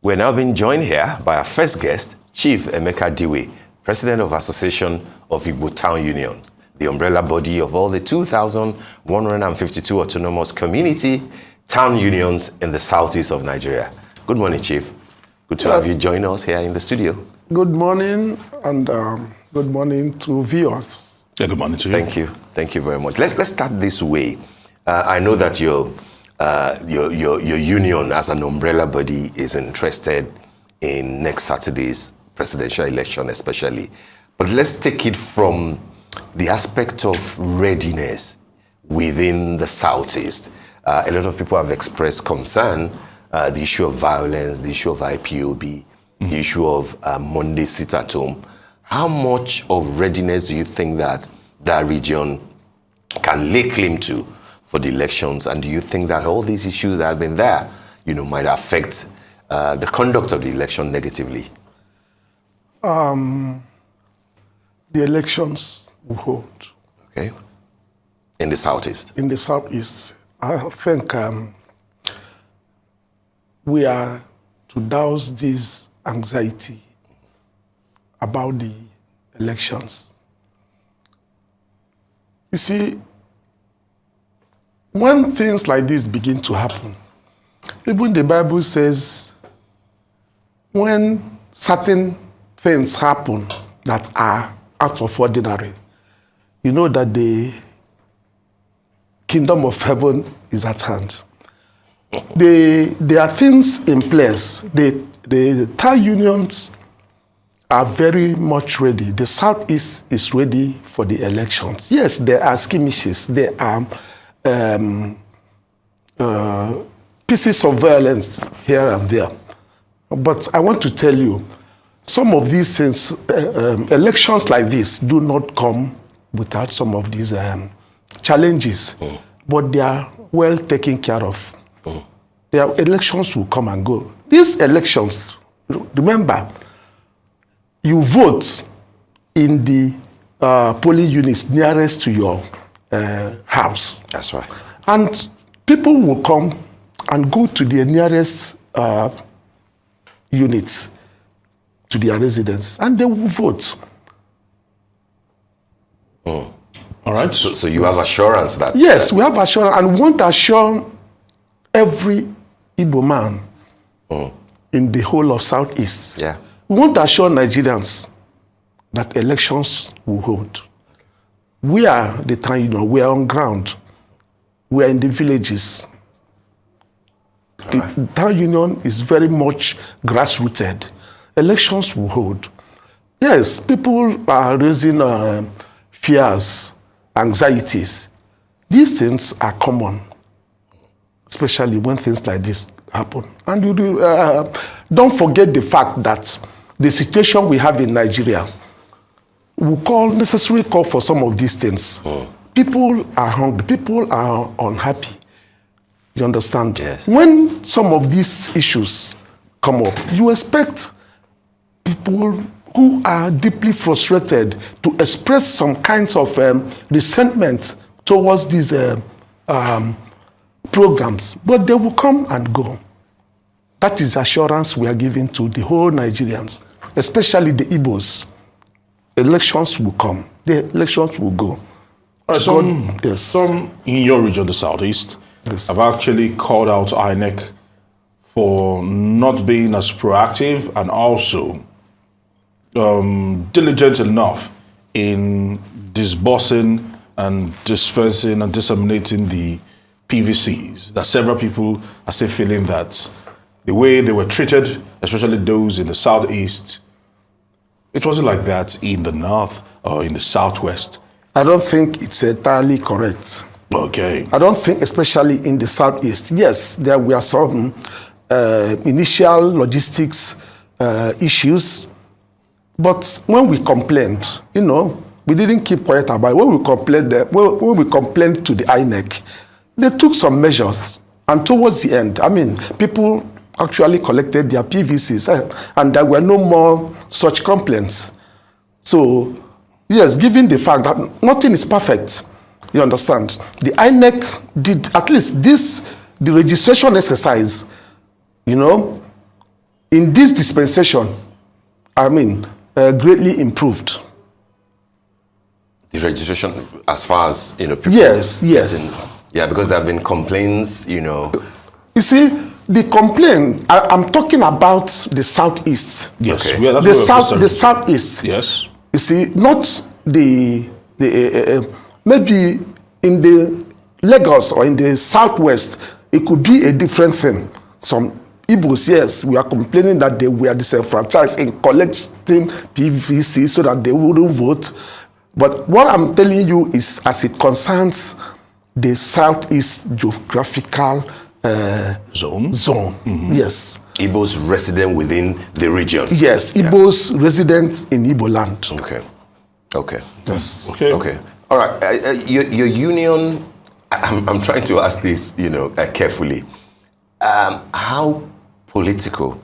We're now being joined here by our first guest, Chief Emeka Diwe, President of Association of Igbo Town Unions, the umbrella body of all the 2,152 autonomous community town unions in the southeast of Nigeria. Good morning, Chief. Good to have you join us here in the studio. Good morning, and good morning to viewers. Yeah, good morning to you. Thank you. Thank you very much. Let's start this way. I know that your union as an umbrella body is interested in next Saturday's presidential election especially. But let's take it from the aspect of readiness within the Southeast. A lot of people have expressed concern, the issue of violence, the issue of IPOB, the issue of Monday sit at home. How much of readiness do you think that that region can lay claim to for the elections? And do you think that all these issues that have been there, might affect the conduct of the election negatively? The elections will hold. Okay. In the Southeast? In the Southeast, I think we are to douse this anxiety about the elections. You see, when things like this begin to happen, even the Bible says when certain things happen that are out of ordinary, you know that the kingdom of heaven is at hand. There are things in place. The town unions are very much ready. The Southeast is ready for the elections. Yes, there are skirmishes. There are pieces of violence here and there. But I want to tell you, some of these things, elections like this do not come without some of these challenges, but they are well taken care of. Their elections will come and go. These elections, remember, you vote in the polling units nearest to your house. That's right. And people will come and go to the nearest units to their residences, and they will vote. All right. So you have assurance that... Yes, we have assurance, and we want to assure every Igbo man in the whole of Southeast. Yeah. We want to assure Nigerians that elections will hold. We are the town union, we are on ground. We are in the villages. The town union is very much grassrooted. Elections will hold. Yes, people are raising fears, anxieties. These things are common, especially when things like this happen. And you don't forget the fact that the situation we have in Nigeria will necessarily call for some of these things. People are hungry, people are unhappy. You understand? Yes. When some of these issues come up, you expect people who are deeply frustrated to express some kinds of resentment towards these programs, but they will come and go. That is assurance we are giving to the whole Nigerians, especially the Igbos. Elections will come. The elections will go. All right, some in your region, the Southeast, have actually called out INEC for not being as proactive and also diligent enough in disbursing and dispensing and disseminating the PVCs. That several people are still feeling that the way they were treated, especially those in the Southeast, it wasn't like that in the North or in the Southwest. I don't think it's entirely correct. Okay. I don't think, especially in the Southeast. Yes, there were some initial logistics issues, but when we complained, we didn't keep quiet about it. When we complained to the INEC, they took some measures, and towards the end, people actually collected their PVCs, and there were no more such complaints. So, yes, given the fact that nothing is perfect, you understand, the INEC did at least the registration exercise, in this dispensation, greatly improved. The registration, as far as, people... Yes. Yeah, because there have been complaints, You see, the complaint, I'm talking about the southeast. Yes. Okay. Yeah, The southeast. Yes. You see, not the maybe in the Lagos or in the southwest, it could be a different thing. Some Igbos, yes, we are complaining that they were disenfranchised in collecting PVC so that they wouldn't vote. But what I'm telling you is, as it concerns the southeast geographical Zone. Yes. Igbos resident within the region. Yes, Igbos resident in Igbo land. Okay. Yes. Okay. All right. Your union, I'm trying to ask this, carefully. How political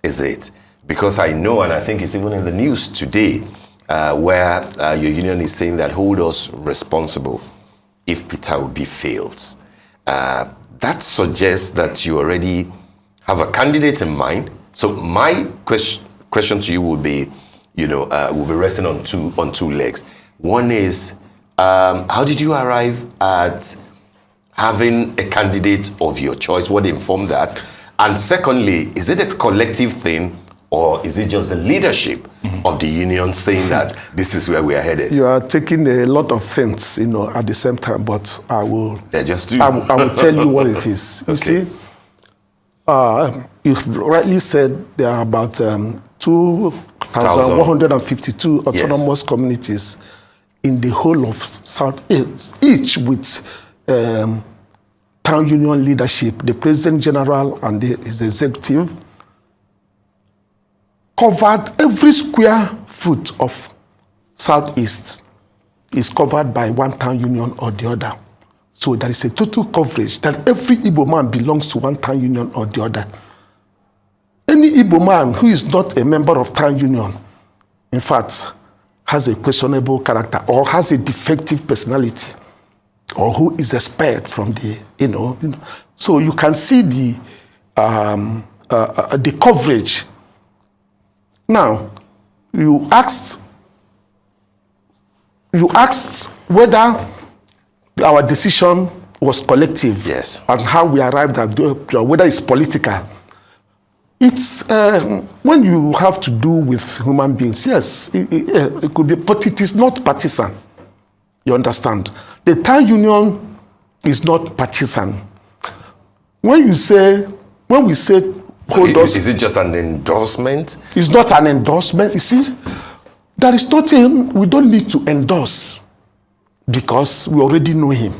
is it? Because I know, and I think it's even in the news today, where your union is saying that hold us responsible if Peter Obi fails. That suggests that you already have a candidate in mind. So my question to you would be, will be resting on two legs. One is, how did you arrive at having a candidate of your choice? What informed that? And secondly, is it a collective thing, or is it just the leadership of the union saying that this is where we are headed? You are taking a lot of things, at the same time, but I will. They're just two. I will tell you what it is. You see, you rightly said there are about 2,152 autonomous communities in the whole of Southeast, each with town union leadership, the president general and his executive, covered every square foot of Southeast is covered by one town union or the other. So there is a total coverage that every Igbo man belongs to one town union or the other. Any Igbo man who is not a member of town union, in fact, has a questionable character or has a defective personality, or who is expelled from the, So you can see the coverage. Now, you asked whether our decision was collective. Yes. And how we arrived at whether it's political. It's when you have to do with human beings, yes, it could be, but it is not partisan. You understand? The town union is not partisan. When we say, is it just an endorsement? It's not an endorsement. You see, there is nothing we don't need to endorse because we already know him.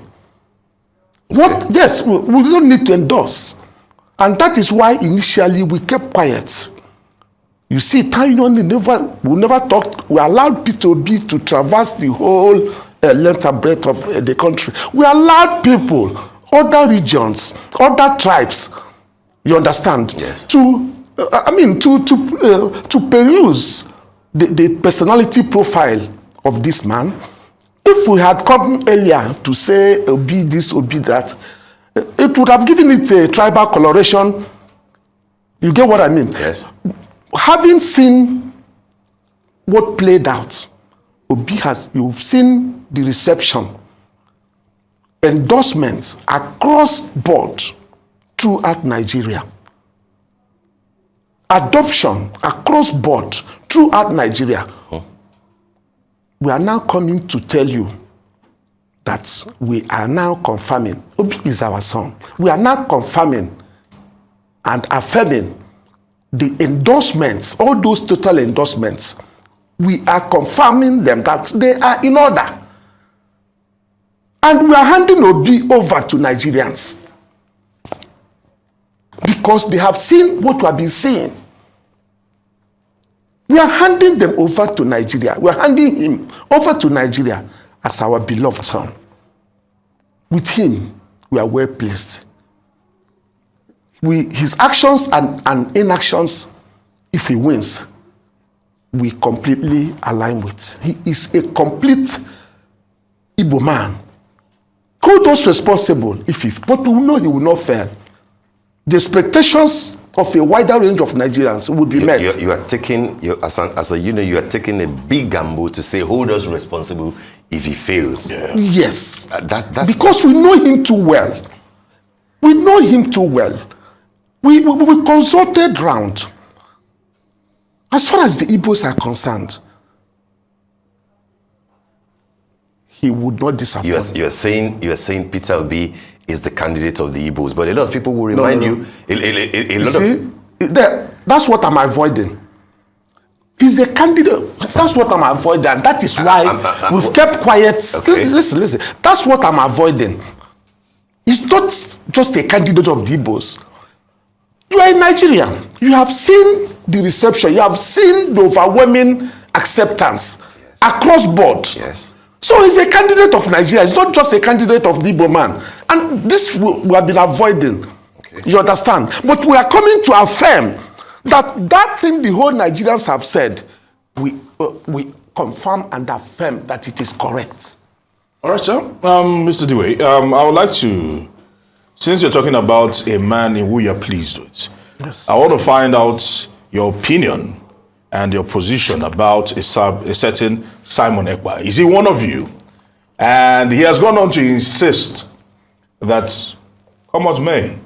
Okay. Yes, we don't need to endorse. And that is why initially we kept quiet. You see, town union we never talked. We allowed P2B to traverse the whole length and breadth of the country. We allowed people, other regions, other tribes, you understand, yes, to peruse the personality profile of this man. If we had come earlier to say be this or be that, it would have given it a tribal coloration. You get what I mean? Yes. Having seen what played out, you've seen the reception, endorsements across board throughout Nigeria, adoption across board throughout Nigeria. We are now coming to tell you that we are now confirming Obi is our son. We are now confirming and affirming the endorsements, all those total endorsements. We are confirming them that they are in order. And we are handing Obi over to Nigerians because they have seen what we have been seeing. We are handing them over to Nigeria. We are handing him over to Nigeria as our beloved son. With him, we are well pleased. His actions and inactions, if he wins, we completely align with. He is a complete Igbo man. Hold us responsible but we know he will not fail. The expectations of a wider range of Nigerians would be met. You are taking, as a union, you are taking a big gamble to say, hold us responsible if he fails. Yeah. Yes. That's because we know him too well. We know him too well. We consulted round. As far as the Igbos are concerned, he would not disappoint. You are saying Peter Obi is the candidate of the Igbos, but a lot of people will remind you. That's what I'm avoiding. He's a candidate. That's what I'm avoiding. That is why we've kept quiet. Okay. Listen. That's what I'm avoiding. He's not just a candidate of the Igbos. You are in Nigeria. You have seen the reception. You have seen the overwhelming acceptance across board. Yes. So he's a candidate of Nigeria. He's not just a candidate of the Igbo man. And this we have been avoiding. Okay. You understand? But we are coming to affirm that thing the whole Nigerians have said, we confirm and affirm that it is correct. All right, sir. Mr. Diwe, I would like to, since you're talking about a man in who you're pleased with, yes, I want to find out your opinion and your position about a certain Simon Ekpa. Is he one of you? And he has gone on to insist that, come what may,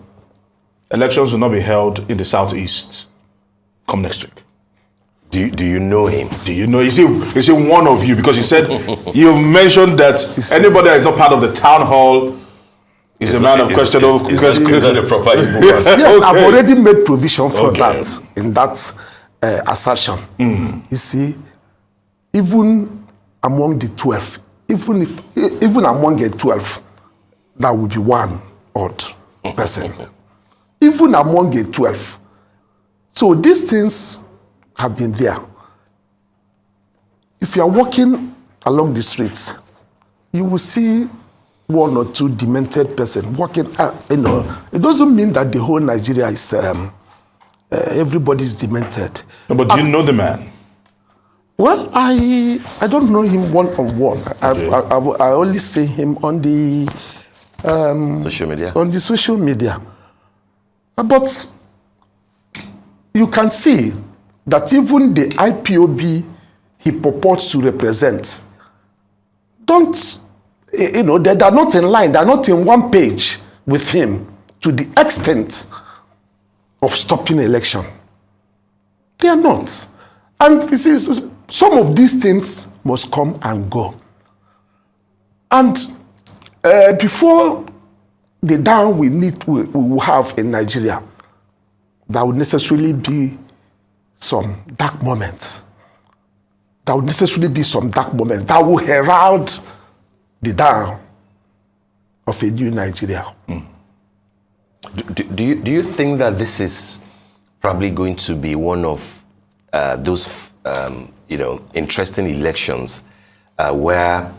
elections will not be held in the Southeast come next week. Do you know him? Do you know? Is he one of you? Because he said, you've mentioned that anybody that is not part of the town hall is a man of questionable... Is not a proper Igbo Yes, person. okay. I've already made provision for that, in that assertion. You see, even among the 12, even among the 12, that would be one odd person. Even among the 12. So these things have been there. If you are walking along the streets, you will see one or two demented person walking. It doesn't mean that the whole Nigeria is everybody is demented. No, but do you know the man? Well, I don't know him one-on-one. I only see him on the social media. On the social media. But you can see that even the IPOB he purports to represent they're not in line, they're not in one page with him to the extent of stopping election. They are not. And you see, some of these things must come and go. And before the down we will have in Nigeria, there will necessarily be some dark moments. There will necessarily be some dark moments that will herald the down of a new Nigeria. Do you think that this is probably going to be one of those interesting elections where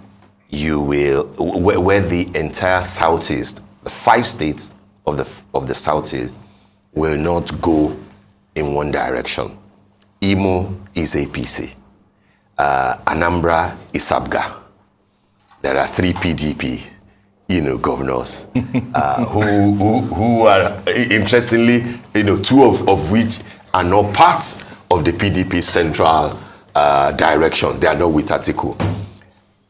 where the entire Southeast, the 5 states of the Southeast, will not go in one direction? Imo is APC. Anambra is ABGA. There are 3 PDP, governors who are, interestingly, 2 of which are not part of the PDP central direction. They are not with Atiku.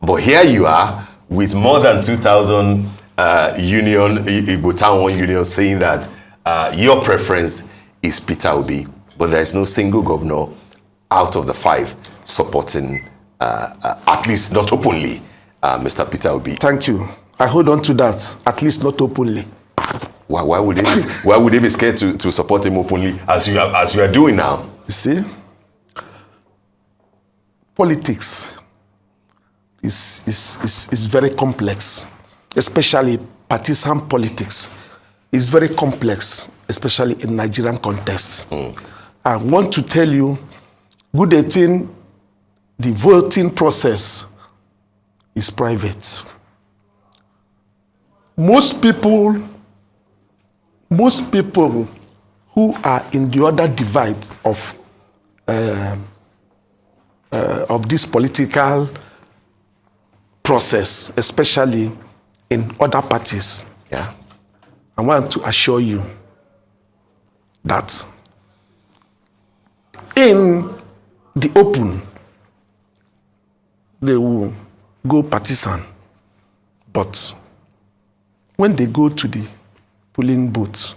But here you are with more than 2,000 Igbo Town Union saying that your preference is Peter Obi, but there is no single governor out of the 5 supporting, at least not openly, Mr. Peter Obi. Thank you. I hold on to that, at least not openly. Why would they be scared to support him openly as you are doing now? You see, politics is very complex, especially partisan politics. It's very complex, especially in Nigerian context. I want to tell you, good 18, the voting process is private. Most people who are in the other divide of this political process, especially in other parties, Yeah. I want to assure you that in the open, they will go partisan. But when they go to the polling booth,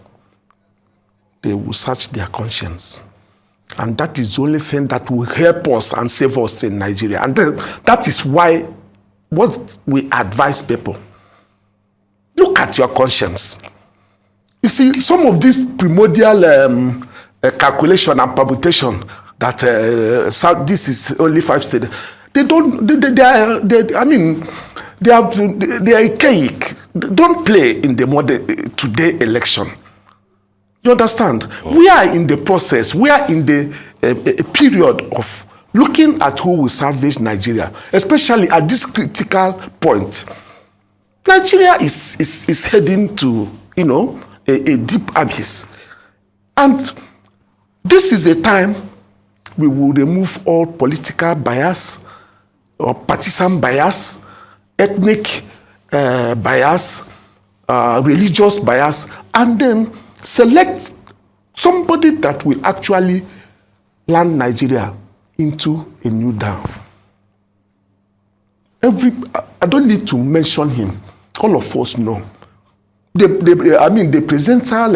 they will search their conscience. And that is the only thing that will help us and save us in Nigeria. And that is why what we advise people, look at your conscience. You see, some of these primordial calculation and permutation that this is only 5 states, they are archaic. They don't play in the modern today election. You understand? We are in the process. We are in the period of looking at who will salvage Nigeria, especially at this critical point. Nigeria is heading to, a deep abyss. And this is the time we will remove all political bias or partisan bias, ethnic bias, religious bias, and then select somebody that will actually land Nigeria into a new down. I don't need to mention him. All of us know. The presidential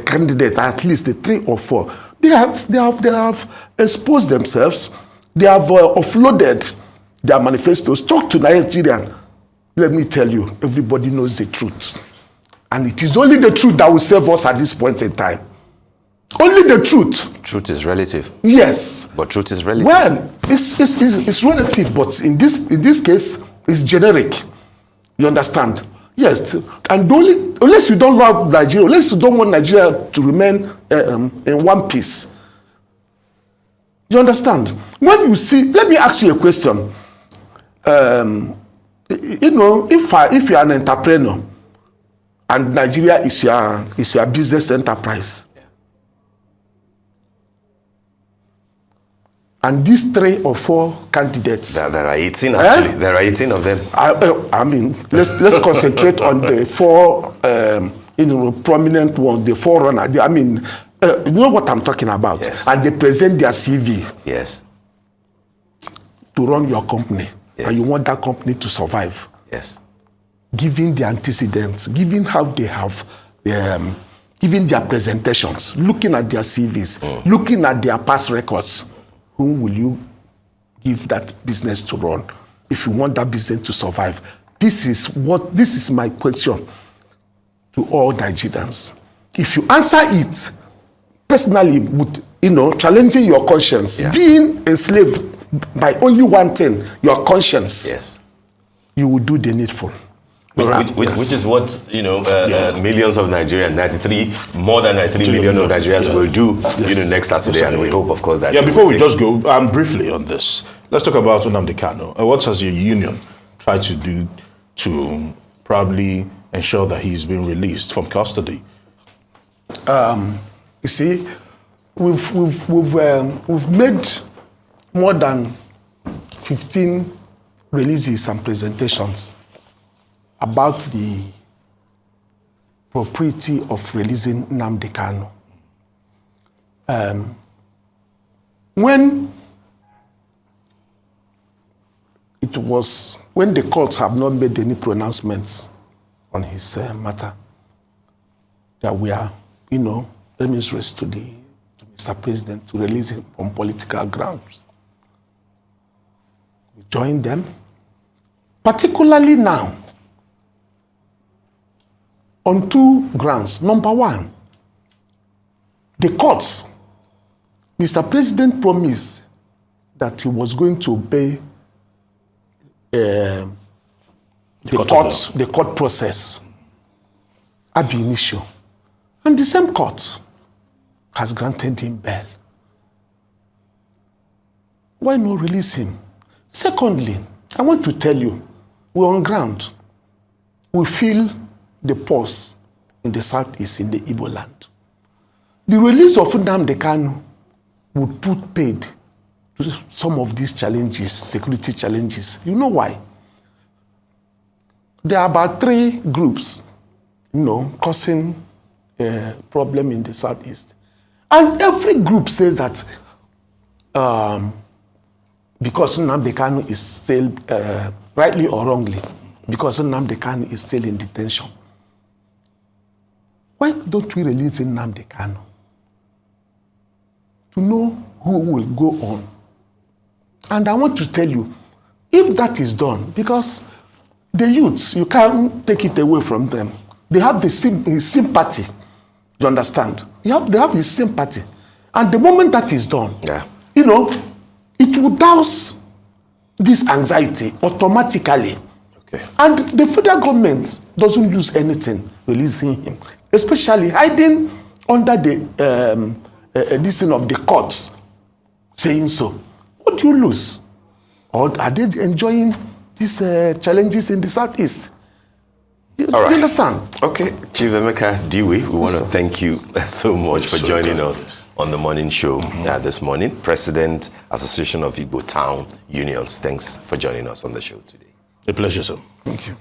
candidate, at least the 3 or 4, they have exposed themselves. They have offloaded their manifestos. Talk to Nigerians. Let me tell you, everybody knows the truth. And it is only the truth that will save us at this point in time. Only the truth. Truth is relative. Yes. But truth is relative. Well, it's relative, but in this case, it's generic. You understand? Yes. And unless you don't love Nigeria, unless you don't want Nigeria to remain in one piece. You understand? When you see, let me ask you a question. If you're an entrepreneur and Nigeria is your business enterprise, and these 3 or 4 candidates, there are 18 actually. There are 18 of them. Let's concentrate on the 4 prominent ones, the forerunner. You know what I'm talking about. Yes. And they present their CV. Yes. To run your company. Yes. And you want that company to survive. Yes. Given the antecedents, given how they have, given their presentations, looking at their CVs, looking at their past records, whom will you give that business to run if you want that business to survive? This is my question to all Nigerians. If you answer it personally with, challenging your conscience, being enslaved by only one thing, your conscience, yes, you will do the needful. Which is what millions of Nigerians, more than 93 million of Nigerians will do next Saturday, and we hope, of course, that. Yeah, before we just go briefly on this, let's talk about Nnamdi Kanu. What has your union tried to do to probably ensure that he's been released from custody? You see, we've made more than 15 releases and presentations about the propriety of releasing Nnamdi Kanu. When the courts have not made any pronouncements on his matter, that we are, emissaries to Mr. President to release him on political grounds. We join them, particularly now, on 2 grounds. Number 1, the courts. Mr. President promised that he was going to obey the court process ab initio. And the same court has granted him bail. Why not release him? Secondly, I want to tell you, we're on ground. We feel the pulse in the southeast, in the Igbo land. The release of Nnamdi Kanu would put paid to some of these challenges, security challenges. You know why? There are about 3 groups, causing a problem in the southeast. And every group says that because Nnamdi Kanu is still, rightly or wrongly, because Nnamdi Kanu is still in detention, why don't we release Nnamdi Kanu to know who will go on? And I want to tell you, if that is done, because the youths, you can't take it away from them. They have the sympathy, you understand? They have his sympathy. And the moment that is done, you know, it will douse this anxiety automatically. Okay. And the federal government doesn't lose anything releasing him, especially hiding under the this thing of the courts saying so. What do you lose? Or are they enjoying these challenges in the Southeast? You understand? Okay, Chief Emeka Diwe, we want to thank you so much for joining us on the morning show this morning. President, Association of Igbo Town Unions, thanks for joining us on the show today. A pleasure, sir. Thank you.